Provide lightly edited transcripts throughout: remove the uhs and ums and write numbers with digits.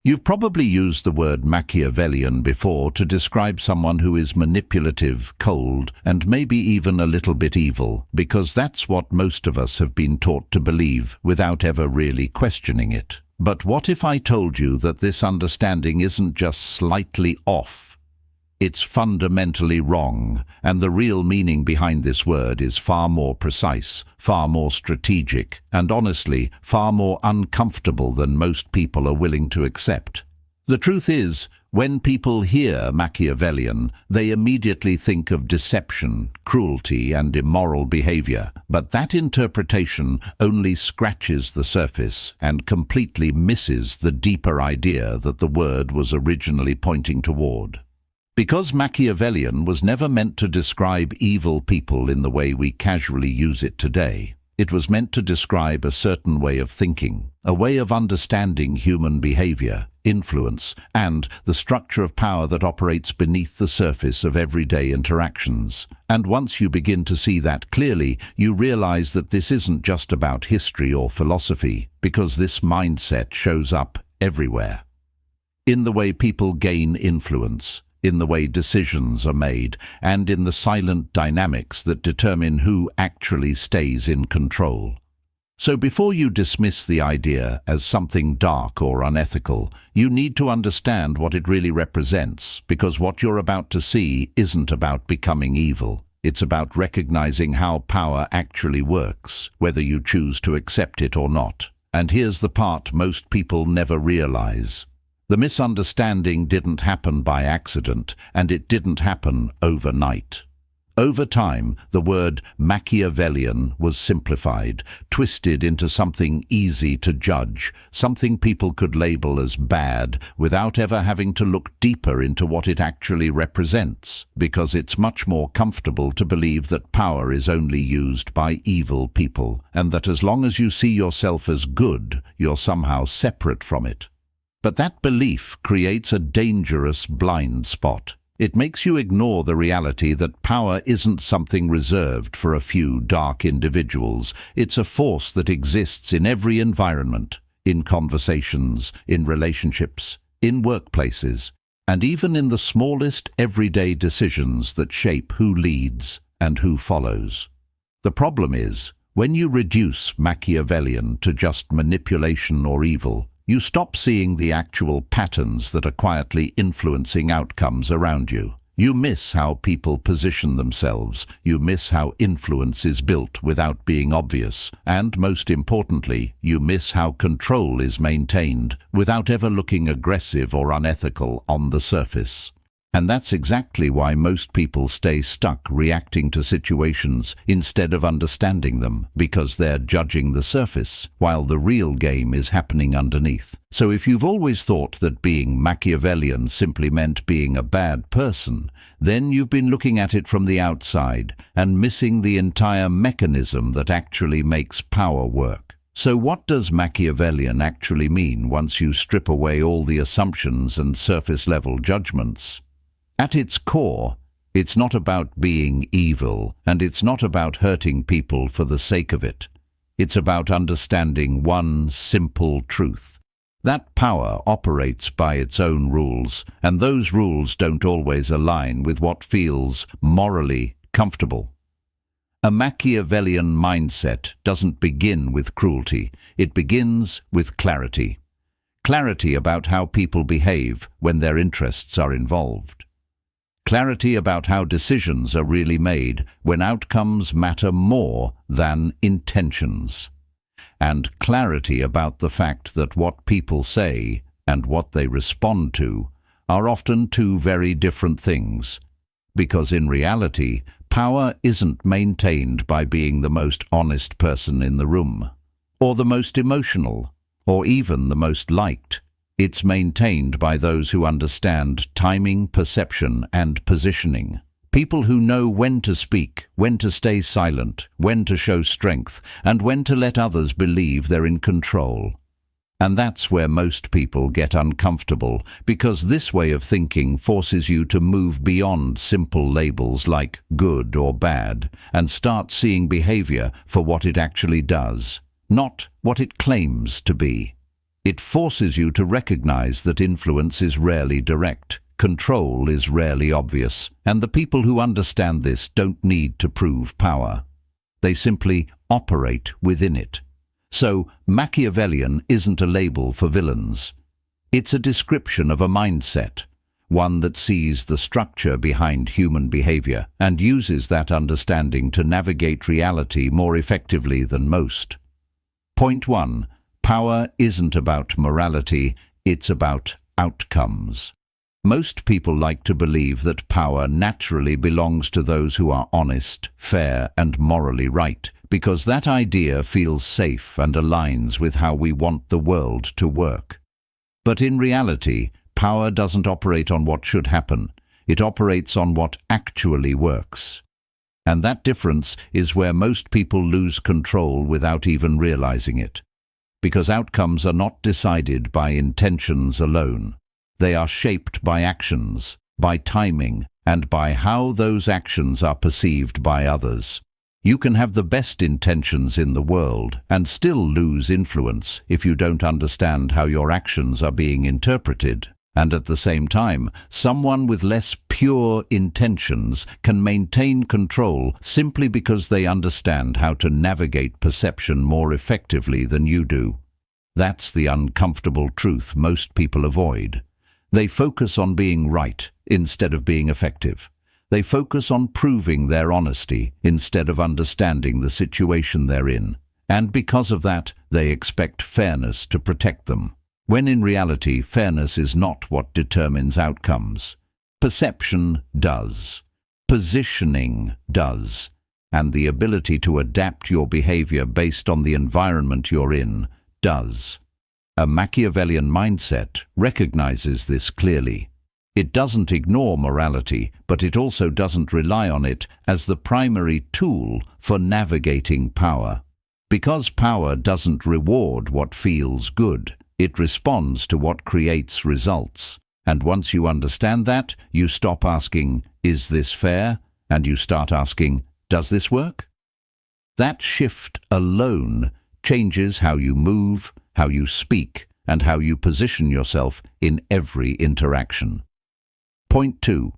You've probably used the word Machiavellian before to describe someone who is manipulative, cold, and maybe even a little bit evil, because that's what most of us have been taught to believe without ever really questioning it. But what if I told you that this understanding isn't just slightly off? It's fundamentally wrong, and the real meaning behind this word is far more precise, far more strategic, and honestly, far more uncomfortable than most people are willing to accept. The truth is, when people hear Machiavellian, they immediately think of deception, cruelty, and immoral behavior, but that interpretation only scratches the surface and completely misses the deeper idea that the word was originally pointing toward. Because Machiavellian was never meant to describe evil people in the way we casually use it today. It was meant to describe a certain way of thinking, a way of understanding human behavior, influence, and the structure of power that operates beneath the surface of everyday interactions. And once you begin to see that clearly, you realize that this isn't just about history or philosophy, because this mindset shows up everywhere. In the way people gain influence, in the way decisions are made, and in the silent dynamics that determine who actually stays in control. So before you dismiss the idea as something dark or unethical, you need to understand what it really represents, because what you're about to see isn't about becoming evil. It's about recognizing how power actually works, whether you choose to accept it or not. And here's the part most people never realize. The misunderstanding didn't happen by accident, and it didn't happen overnight. Over time, the word Machiavellian was simplified, twisted into something easy to judge, something people could label as bad without ever having to look deeper into what it actually represents, because it's much more comfortable to believe that power is only used by evil people, and that as long as you see yourself as good, you're somehow separate from it. But that belief creates a dangerous blind spot. It makes you ignore the reality that power isn't something reserved for a few dark individuals. It's a force that exists in every environment, in conversations, in relationships, in workplaces, and even in the smallest everyday decisions that shape who leads and who follows. The problem is, when you reduce Machiavellian to just manipulation or evil, you stop seeing the actual patterns that are quietly influencing outcomes around you. You miss how people position themselves, you miss how influence is built without being obvious, and most importantly, you miss how control is maintained without ever looking aggressive or unethical on the surface. And that's exactly why most people stay stuck reacting to situations instead of understanding them, because they're judging the surface, while the real game is happening underneath. So if you've always thought that being Machiavellian simply meant being a bad person, then you've been looking at it from the outside and missing the entire mechanism that actually makes power work. So what does Machiavellian actually mean once you strip away all the assumptions and surface-level judgments? At its core, it's not about being evil, and it's not about hurting people for the sake of it. It's about understanding one simple truth. That power operates by its own rules, and those rules don't always align with what feels morally comfortable. A Machiavellian mindset doesn't begin with cruelty, it begins with clarity. Clarity about how people behave when their interests are involved. Clarity about how decisions are really made when outcomes matter more than intentions. And clarity about the fact that what people say and what they respond to are often two very different things. Because in reality, power isn't maintained by being the most honest person in the room, or the most emotional, or even the most liked. It's maintained by those who understand timing, perception, and positioning. People who know when to speak, when to stay silent, when to show strength, and when to let others believe they're in control. And that's where most people get uncomfortable, because this way of thinking forces you to move beyond simple labels like good or bad, and start seeing behavior for what it actually does, not what it claims to be. It forces you to recognize that influence is rarely direct, control is rarely obvious, and the people who understand this don't need to prove power. They simply operate within it. So, Machiavellian isn't a label for villains. It's a description of a mindset, one that sees the structure behind human behavior and uses that understanding to navigate reality more effectively than most. Point 1. Power isn't about morality, it's about outcomes. Most people like to believe that power naturally belongs to those who are honest, fair, and morally right, because that idea feels safe and aligns with how we want the world to work. But in reality, power doesn't operate on what should happen. It operates on what actually works. And that difference is where most people lose control without even realizing it. Because outcomes are not decided by intentions alone. They are shaped by actions, by timing, and by how those actions are perceived by others. You can have the best intentions in the world and still lose influence if you don't understand how your actions are being interpreted. And at the same time, someone with less pure intentions can maintain control simply because they understand how to navigate perception more effectively than you do. That's the uncomfortable truth most people avoid. They focus on being right instead of being effective. They focus on proving their honesty instead of understanding the situation they're in. And because of that, they expect fairness to protect them. When in reality, fairness is not what determines outcomes. Perception does. Positioning does. And the ability to adapt your behavior based on the environment you're in does. A Machiavellian mindset recognizes this clearly. It doesn't ignore morality, but it also doesn't rely on it as the primary tool for navigating power. Because power doesn't reward what feels good, it responds to what creates results. And once you understand that, you stop asking, "Is this fair?" and you start asking, "Does this work?" That shift alone changes how you move, how you speak, and how you position yourself in every interaction. Point 2.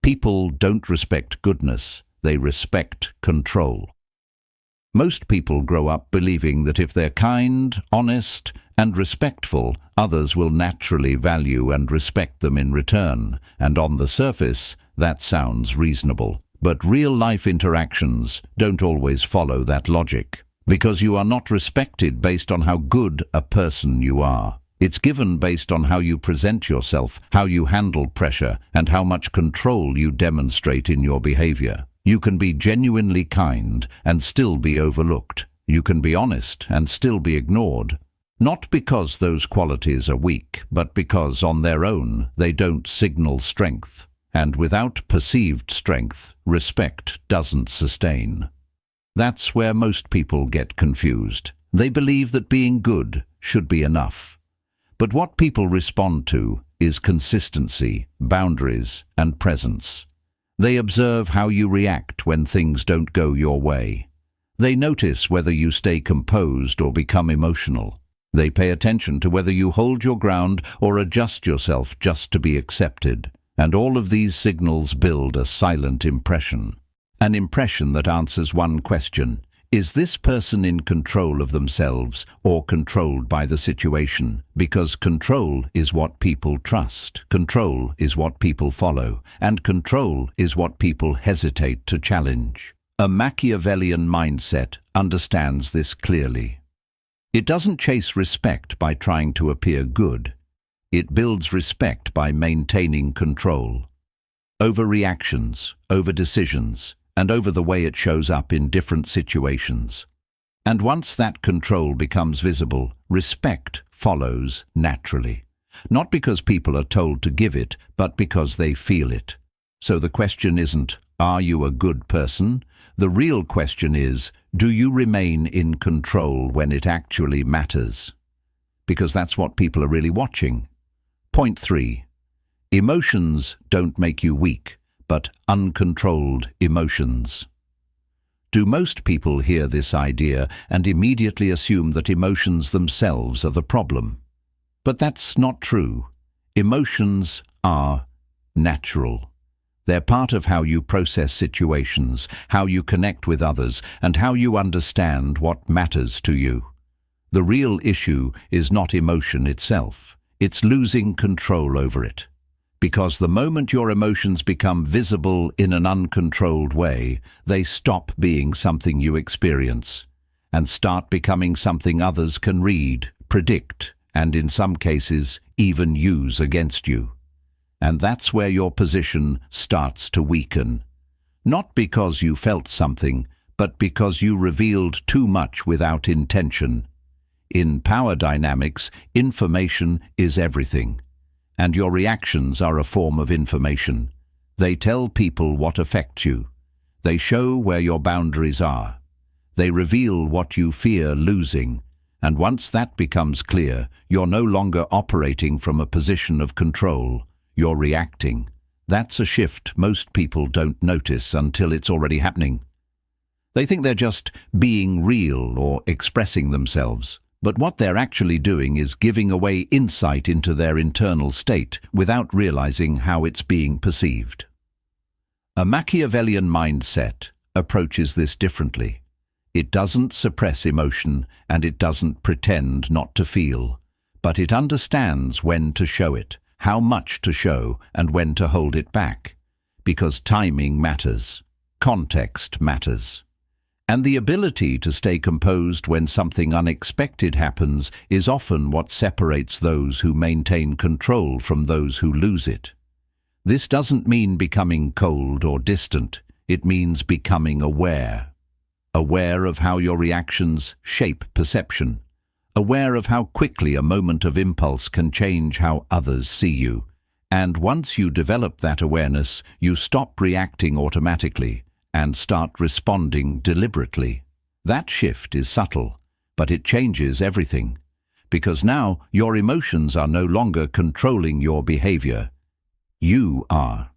People don't respect goodness, they respect control. Most people grow up believing that if they're kind, honest, and respectful, others will naturally value and respect them in return, and on the surface, that sounds reasonable. But real-life interactions don't always follow that logic. Because you are not respected based on how good a person you are. It's given based on how you present yourself, how you handle pressure, and how much control you demonstrate in your behavior. You can be genuinely kind and still be overlooked. You can be honest and still be ignored. Not because those qualities are weak, but because on their own they don't signal strength. And without perceived strength, respect doesn't sustain. That's where most people get confused. They believe that being good should be enough. But what people respond to is consistency, boundaries, and presence. They observe how you react when things don't go your way. They notice whether you stay composed or become emotional. They pay attention to whether you hold your ground or adjust yourself just to be accepted. And all of these signals build a silent impression. An impression that answers one question: is this person in control of themselves or controlled by the situation? Because control is what people trust, control is what people follow, and control is what people hesitate to challenge. A Machiavellian mindset understands this clearly. It doesn't chase respect by trying to appear good. It builds respect by maintaining control. Over reactions, over decisions, and over the way it shows up in different situations. And once that control becomes visible, respect follows naturally. Not because people are told to give it, but because they feel it. So the question isn't, are you a good person? The real question is, do you remain in control when it actually matters? Because that's what people are really watching. Point 3. Emotions don't make you weak, but uncontrolled emotions Do most people hear this idea and immediately assume that emotions themselves are the problem? But that's not true. Emotions are natural. They're part of how you process situations, how you connect with others, and how you understand what matters to you. The real issue is not emotion itself. It's losing control over it. Because the moment your emotions become visible in an uncontrolled way, they stop being something you experience and start becoming something others can read, predict, and in some cases, even use against you. And that's where your position starts to weaken. Not because you felt something, but because you revealed too much without intention. In power dynamics, information is everything. And your reactions are a form of information. They tell people what affects you. They show where your boundaries are. They reveal what you fear losing. And once that becomes clear, you're no longer operating from a position of control. You're reacting. That's a shift most people don't notice until it's already happening. They think they're just being real or expressing themselves. But what they're actually doing is giving away insight into their internal state without realizing how it's being perceived. A Machiavellian mindset approaches this differently. It doesn't suppress emotion and it doesn't pretend not to feel, but it understands when to show it, how much to show, and when to hold it back. Because timing matters, context matters. And the ability to stay composed when something unexpected happens is often what separates those who maintain control from those who lose it. This doesn't mean becoming cold or distant. It means becoming aware. Aware of how your reactions shape perception. Aware of how quickly a moment of impulse can change how others see you. And once you develop that awareness, you stop reacting automatically and start responding deliberately. That shift is subtle, but it changes everything. Because now your emotions are no longer controlling your behavior. You are.